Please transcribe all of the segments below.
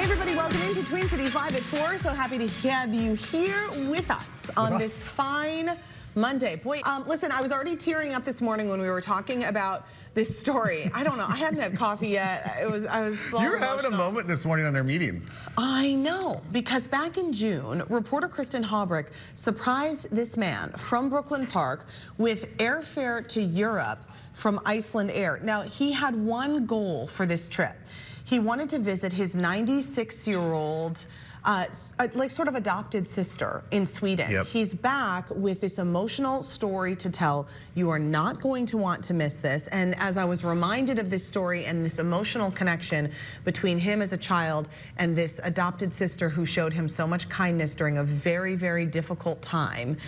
everybody, welcome into Twin Cities Live at 4. So happy to have you here with us on this fine Monday. Boy, listen, I was already tearing up this morning when we were talking about this story. I don't know. I hadn't had coffee yet. I was You were having a moment this morning on our meeting. I know, because back in June, reporter Kistin Haubrich surprised this man from Brooklyn Park with airfare to Europe from Icelandair. Now, he had one goal for this trip. He wanted to visit his 96-year-old like sort of adopted sister in Sweden. Yep. He's back with this emotional story to tell. You are not going to want to miss this. And as I was reminded of this story and this emotional connection between him as a child and this adopted sister who showed him so much kindness during a very, very difficult time,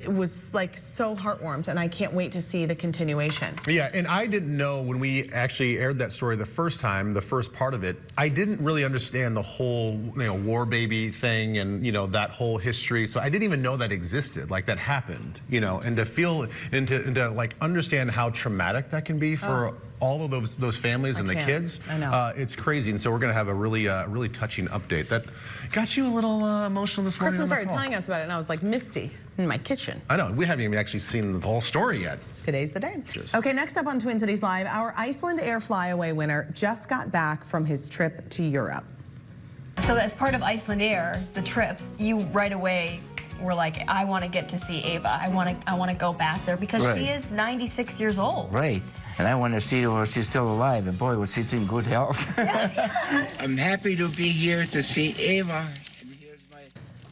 it was like so heartwarmed, and I can't wait to see the continuation. Yeah, and I didn't know when we actually aired that story the first time, the first part of it, I didn't really understand the whole, war baby thing and, that whole history. So I didn't even know that existed, like that happened, and to feel and to like understand how traumatic that can be for all of those families and the kids. I know. It's crazy, and so we're going to have a really touching update. That got you a little emotional this morning. Kristen started telling us about it, and I was like misty in my kitchen. I know. We haven't even actually seen the whole story yet. Today's the day. Okay, next up on Twin Cities Live, our Icelandair flyaway winner just got back from his trip to Europe. So as part of Icelandair, the trip, you right away were like, I want to get to see Ava. I want to go back there because she is 96 years old. Right. And I want to see her while she's still alive. And boy, was she's in good health. I'm happy to be here to see Ava. And here's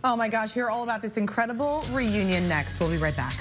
Oh my gosh, hear all about this incredible reunion next. We'll be right back.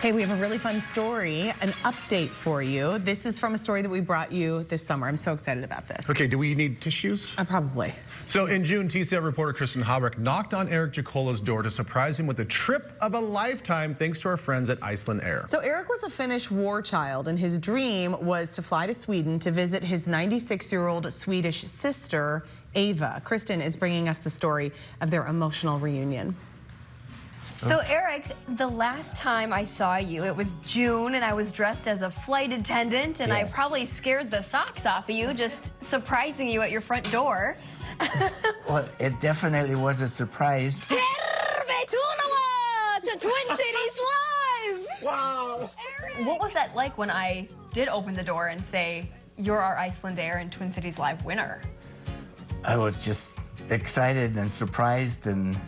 Hey, we have a really fun story, an update for you. This is from a story that we brought you this summer. I'm so excited about this. Okay, do we need tissues? Probably. So in June, TCL reporter Kistin Haubrich knocked on Eric Jacola's door to surprise him with a trip of a lifetime thanks to our friends at Icelandair. So Eric was a Finnish war child, and his dream was to fly to Sweden to visit his 96-year-old Swedish sister, Ava. Kristen is bringing us the story of their emotional reunion. So Eric, the last time I saw you, it was June, and I was dressed as a flight attendant, and I probably scared the socks off of you just surprising you at your front door. Well, it definitely was a surprise. Tervetuloa to Twin Cities Live! Wow! Eric. What was that like when I did open the door and say, you're our Icelandair and Twin Cities Live winner? I was just excited and surprised, and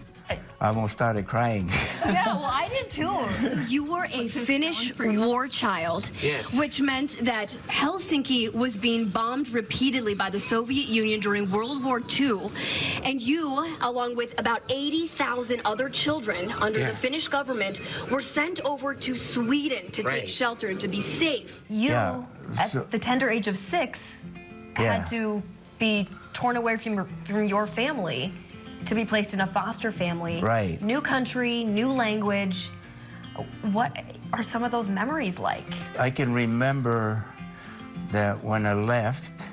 I almost started crying. Yeah, well, I did too. You were a Finnish war child, which meant that Helsinki was being bombed repeatedly by the Soviet Union during World War II, and you, along with about 80,000 other children under the Finnish government, were sent over to Sweden to take shelter and to be safe. You, at the tender age of 6, had to be torn away from your family to be placed in a foster family. Right. New country, new language. What are some of those memories like? I can remember that when I left,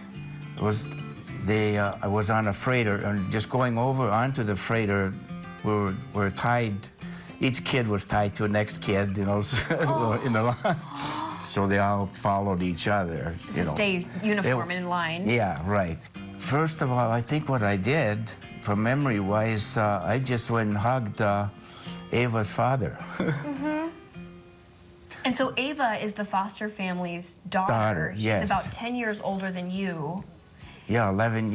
I was on a freighter, and just going over onto the freighter, we were tied. Each kid was tied to the next kid, in the line. So they all followed each other. To stay uniform and in line. Yeah, right. First of all, I think what I did, from memory-wise, I just went and hugged Ava's father. And so Ava is the foster family's daughter. She's about 10 years older than you. Yeah, 11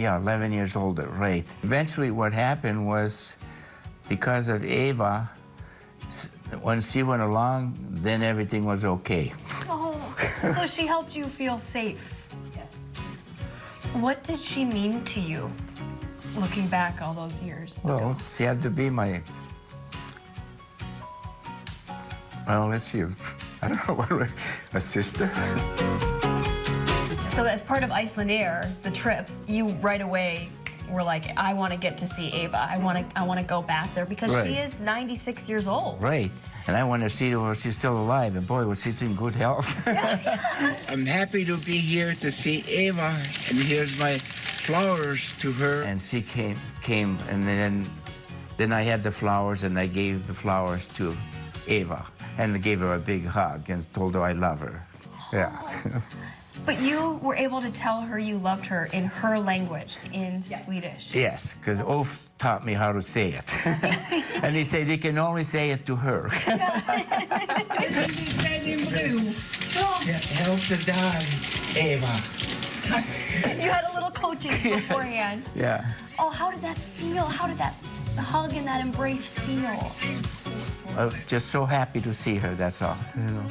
years older, right. Eventually what happened was, because of Ava, when she went along, then everything was okay. Oh, so she helped you feel safe. What did she mean to you, looking back all those years ago? Well, she had to be my... Well, let's see. I don't know what a sister. So as part of Icelandair, the trip, you right away were like, I want to get to see Ava. I want to go back there because she is 96 years old. Right. And I want to see her while she's still alive. And boy, was she's in good health. I'm happy to be here to see Ava. And here's my flowers to her. And she came, and then I had the flowers, and I gave the flowers to Ava. And I gave her a big hug and told her I love her. Yeah. But you were able to tell her you loved her in her language, in Swedish. Yes, because Ulf taught me how to say it. And he said he can only say it to her. Help the dog, Eva. You had a little coaching beforehand. Yeah. Oh, how did that feel? How did that hug and that embrace feel? Just so happy to see her, that's all. You know.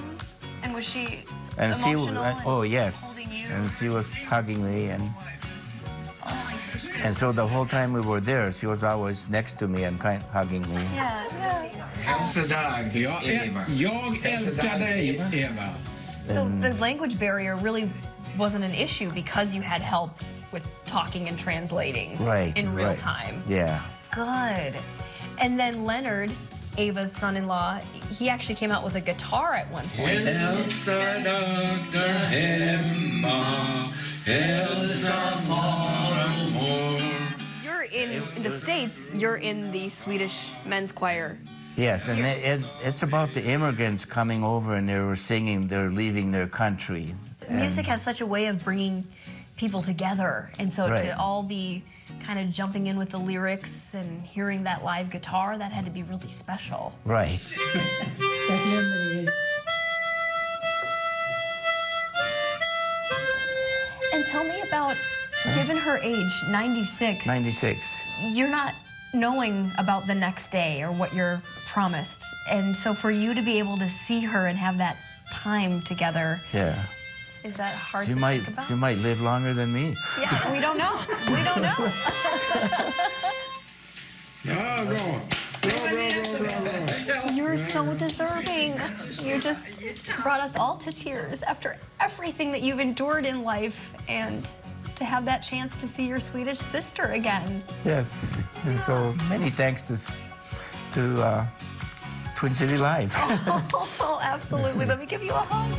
And was she And she was, emotional oh and yes, holding you? and she was hugging me, and so the whole time we were there, she was always next to me and hugging me. Yeah, yeah. Help the dog, Eva. Jag älskar dig, Eva. So the language barrier really wasn't an issue because you had help with talking and translating in real time. Yeah. Good. And then Leonard, Eva's son-in-law, he actually came out with a guitar at one point. Hälsa doktor hemma, hälsa farmor. You're in the States, you're in the Swedish men's choir. Yes, and it's about the immigrants coming over and they were singing, they're leaving their country. Music has such a way of bringing people together, and so to all be kind of jumping in with the lyrics and hearing that live guitar, that had to be really special. Right. And tell me about, given her age, 96. 96. You're not knowing about the next day or what you're promised. And so for you to be able to see her and have that time together, Yeah. is that hard She to might, think about? she might live longer than me. Yeah, we don't know. We don't know. Ja, bra. Bra. You're so deserving. You just brought us all to tears after everything that you've endured in life, and to have that chance to see your Swedish sister again. Yes. And so many thanks to Twin City Live. Oh, absolutely. Let me give you a hug.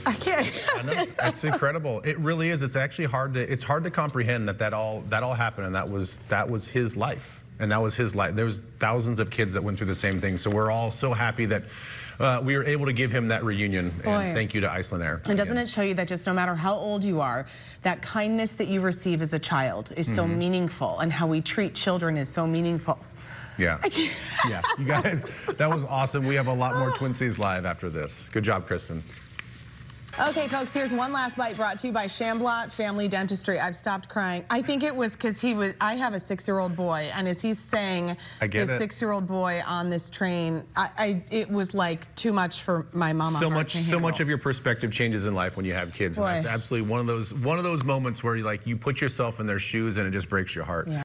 I can't. I know. It's incredible. It really is. It's actually hard to comprehend that all happened, and that was his life, and that was his life. There was thousands of kids that went through the same thing. So we're all so happy that we were able to give him that reunion. And thank you to Icelandair. And doesn't it show you that just no matter how old you are, that kindness that you receive as a child is so meaningful, and how we treat children is so meaningful. Yeah. Yeah. You guys, that was awesome. We have a lot more Twin Cities Live after this. Good job, Kristen. Okay, folks, here's one last bite brought to you by Shamblot Family Dentistry. I've stopped crying. I think it was because I have a 6-year-old boy, and as he's saying his 6-year-old boy on this train, it was like too much for my mama. So much of your perspective changes in life when you have kids. And that's absolutely one of those moments where you put yourself in their shoes and it just breaks your heart. Yeah.